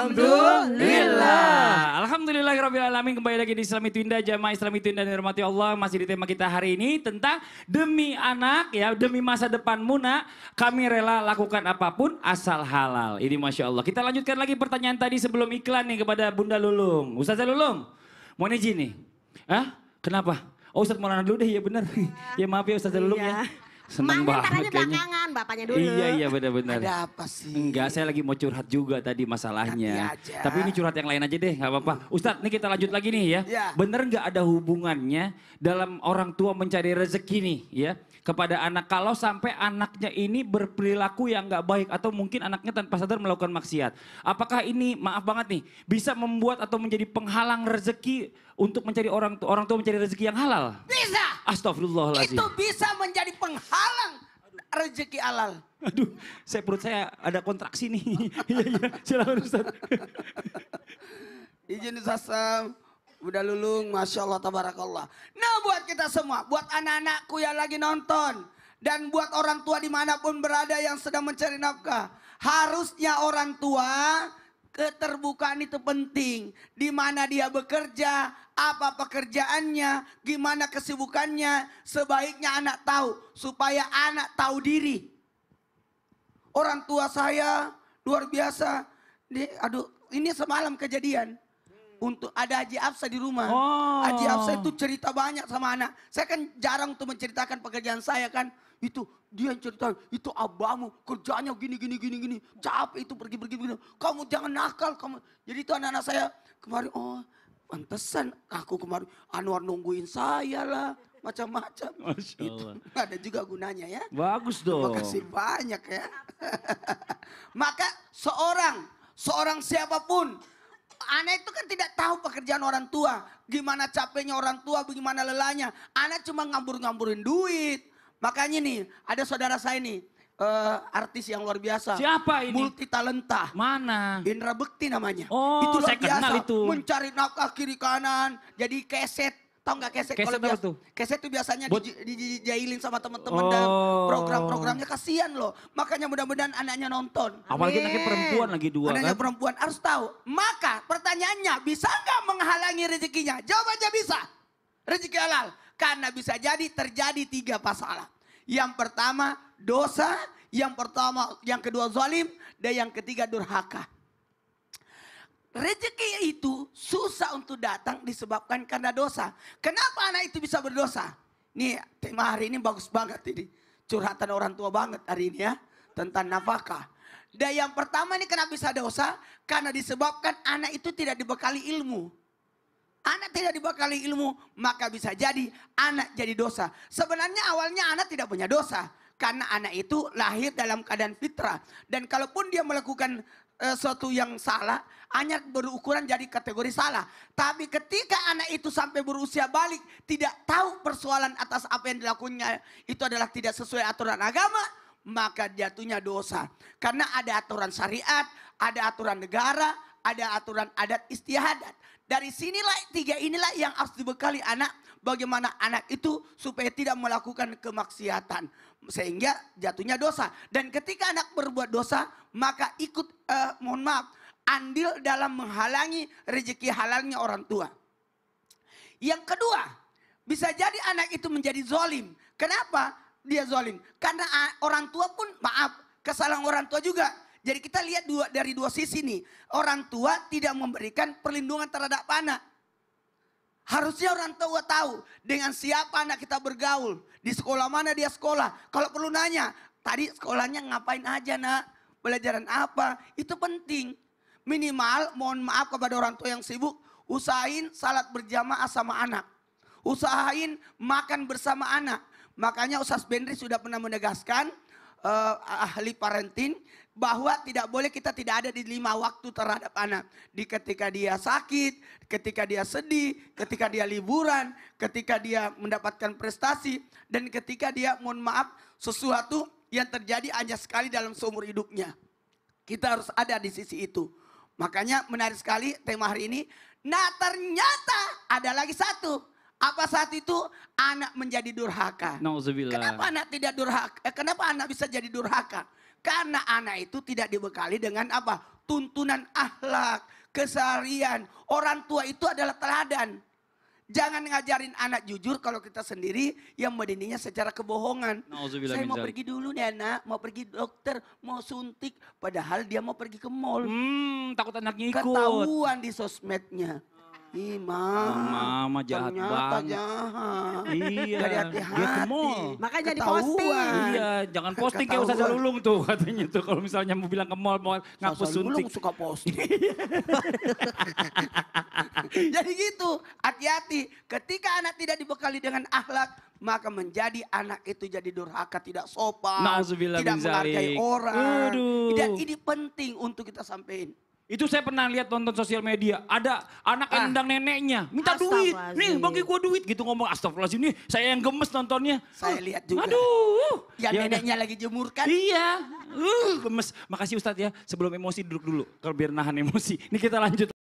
Alhamdulillah. Alhamdulillahirrahmanirrahim. Kembali lagi di Islam Itu Indah, Jamaah Islam Itu Indah dan Dirahmati Allah. Masih di tema kita hari ini tentang demi anak ya, demi masa depanmu nak, kami rela lakukan apapun asal halal. Ini Masya Allah. Kita lanjutkan lagi pertanyaan tadi sebelum iklan nih kepada Bunda Lulung. Ustazah Lulung, mau izin nih? Hah? Kenapa? Oh Ustaz Maulana dulu deh, ya benar. Ya maaf ya Ustazah Lulung ya. Senang banget kayaknya. Belakangan, bapaknya dulu. Iya benar-benar. Ada apa sih? Enggak, saya lagi mau curhat juga tadi masalahnya. Tapi ini curhat yang lain aja deh, nggak apa-apa. Ustadz, ini kita lanjut lagi nih ya. Bener nggak ada hubungannya dalam orang tua mencari rezeki nih ya kepada anak kalau sampai anaknya ini berperilaku yang nggak baik atau mungkin anaknya tanpa sadar melakukan maksiat. Apakah ini, maaf banget nih, bisa membuat atau menjadi penghalang rezeki untuk mencari orang tua mencari rezeki yang halal? Bisa. Astagfirullahaladzim. Itu bisa menjadi penghalang rezeki halal. Aduh, perut saya ada kontraksi nih. Iya, silakan Ustaz. Izin Ustaz, udah Lulung, Masya Allah, Tabarakallah. Nah buat kita semua, buat anak-anakku yang lagi nonton. Dan buat orang tua dimanapun berada yang sedang mencari nafkah. Harusnya orang tua, keterbukaan itu penting. Di mana dia bekerja, apa pekerjaannya, gimana kesibukannya. Sebaiknya anak tahu, supaya anak tahu diri. Orang tua saya luar biasa. Ini semalam kejadian. Untuk ada Haji Afsa di rumah. Haji Afsa itu cerita banyak sama anak. Saya kan jarang untuk menceritakan pekerjaan saya kan. Itu dia yang cerita, itu abahmu kerjanya gini. Capek itu pergi. Kamu jangan nakal. Jadi itu anak-anak saya kemarin, pantesan aku kemarin Anwar nungguin saya lah. Macam-macam. Itu ada juga gunanya ya. Bagus dong. Terima kasih banyak ya. Maka seorang siapapun, anak itu kan tidak tahu pekerjaan orang tua. Gimana capeknya orang tua, bagaimana lelahnya. Anak cuma ngambur-ngamburin duit. Makanya nih, ada saudara saya nih, artis yang luar biasa. Siapa ini? Multi talenta. Mana? Indra Bekti namanya. Oh, itu luar saya biasa. kenal itu. Mencari nafkah kiri kanan, jadi keset. Tahu nggak keset? Keset apa tuh? Keset itu biasanya dijailin sama teman-teman dan program-programnya, kasihan loh. Makanya mudah-mudahan anaknya nonton. Apalagi anaknya perempuan lagi dua anaknya kan. perempuan harus tahu. Maka pertanyaannya, bisa nggak menghalangi rezekinya? Jawabannya bisa. Rezeki halal. Karena bisa jadi terjadi 3 masalah. Yang pertama dosa, yang kedua zalim, dan yang ketiga durhaka. Rezeki itu susah untuk datang disebabkan karena dosa. Kenapa anak itu bisa berdosa? Nih tema hari ini bagus banget ini. Curhatan orang tua banget hari ini ya. Tentang nafkah. Dan yang pertama ini kenapa bisa dosa? Karena disebabkan anak itu tidak dibekali ilmu. Anak tidak dibekali ilmu, maka bisa jadi anak jadi dosa. Sebenarnya awalnya anak tidak punya dosa. Karena anak itu lahir dalam keadaan fitrah. Dan kalaupun dia melakukan sesuatu yang salah, hanya berukuran jadi kategori salah. Tapi ketika anak itu sampai berusia balik, tidak tahu persoalan atas apa yang dilakukannya itu adalah tidak sesuai aturan agama, maka jatuhnya dosa. Karena ada aturan syariat, ada aturan negara, ada aturan adat istiadat. Dari sinilah 3 inilah yang harus dibekali anak. Bagaimana anak itu supaya tidak melakukan kemaksiatan. Sehingga jatuhnya dosa. Dan ketika anak berbuat dosa, maka ikut, andil dalam menghalangi rezeki halalnya orang tua. Yang kedua, bisa jadi anak itu menjadi zalim. Kenapa dia zalim? Karena orang tua pun, kesalahan orang tua juga. Jadi kita lihat dari 2 sisi nih. Orang tua tidak memberikan perlindungan terhadap anak. Harusnya orang tua tahu dengan siapa anak kita bergaul. Di sekolah mana dia sekolah. Kalau perlu nanya, tadi sekolahnya ngapain aja nak? Pelajaran apa? Itu penting. Minimal mohon maaf kepada orang tua yang sibuk. Usahain salat berjamaah sama anak. Usahain makan bersama anak. Makanya Ustaz Bendri sudah pernah menegaskan, ahli parenting, bahwa tidak boleh kita tidak ada di 5 waktu terhadap anak. Ketika dia sakit, ketika dia sedih, ketika dia liburan, ketika dia mendapatkan prestasi, dan ketika dia mohon maaf sesuatu yang terjadi hanya sekali dalam seumur hidupnya. Kita harus ada di sisi itu. Makanya menarik sekali tema hari ini. Nah ternyata ada lagi satu. Apa saat itu anak menjadi durhaka. Nauzubillah. Kenapa anak tidak durhaka? Kenapa anak bisa jadi durhaka? Karena anak itu tidak dibekali dengan apa? tuntunan akhlak, keseharian. Orang tua itu adalah teladan. Jangan ngajarin anak jujur kalau kita sendiri yang mendidikannya secara kebohongan. Nauzubillah Saya min mau dzalik. pergi dulu nih anak, mau pergi dokter, mau suntik. Padahal dia mau pergi ke mall. Takut anaknya ikut. Ketahuan di sosmednya. Ih, Mama jahat ternyata banget. jahat. Iya, Dari dia hati-hati. ke mall. Makanya jadi Ketahuan. posting. Iya, jangan posting kayak Ustazah Ketahuan. Lulung tuh katanya tuh kalau misalnya mau bilang ke mall mau ngapus Sasa dulu suntik. suka posting. Jadi gitu, hati-hati. Ketika anak tidak dibekali dengan akhlak, maka menjadi anak itu jadi durhaka, tidak sopan, Nauzubillah tidak min dzalik. menghargai orang. Aduh. Dan ini penting untuk kita sampaikan. Itu saya pernah lihat nonton sosial media. Ada anak yang nendang neneknya. Minta duit. Astagfirullahaladzim. Nih bagi gua duit gitu ngomong. Astagfirullahaladzim nih saya yang gemes nontonnya. Saya lihat juga. Aduh. Yang Ya udah. neneknya lagi jemurkan. Iya. Gemes. Makasih Ustadz ya. Sebelum emosi duduk dulu. Kalau biar nahan emosi. Ini kita lanjut.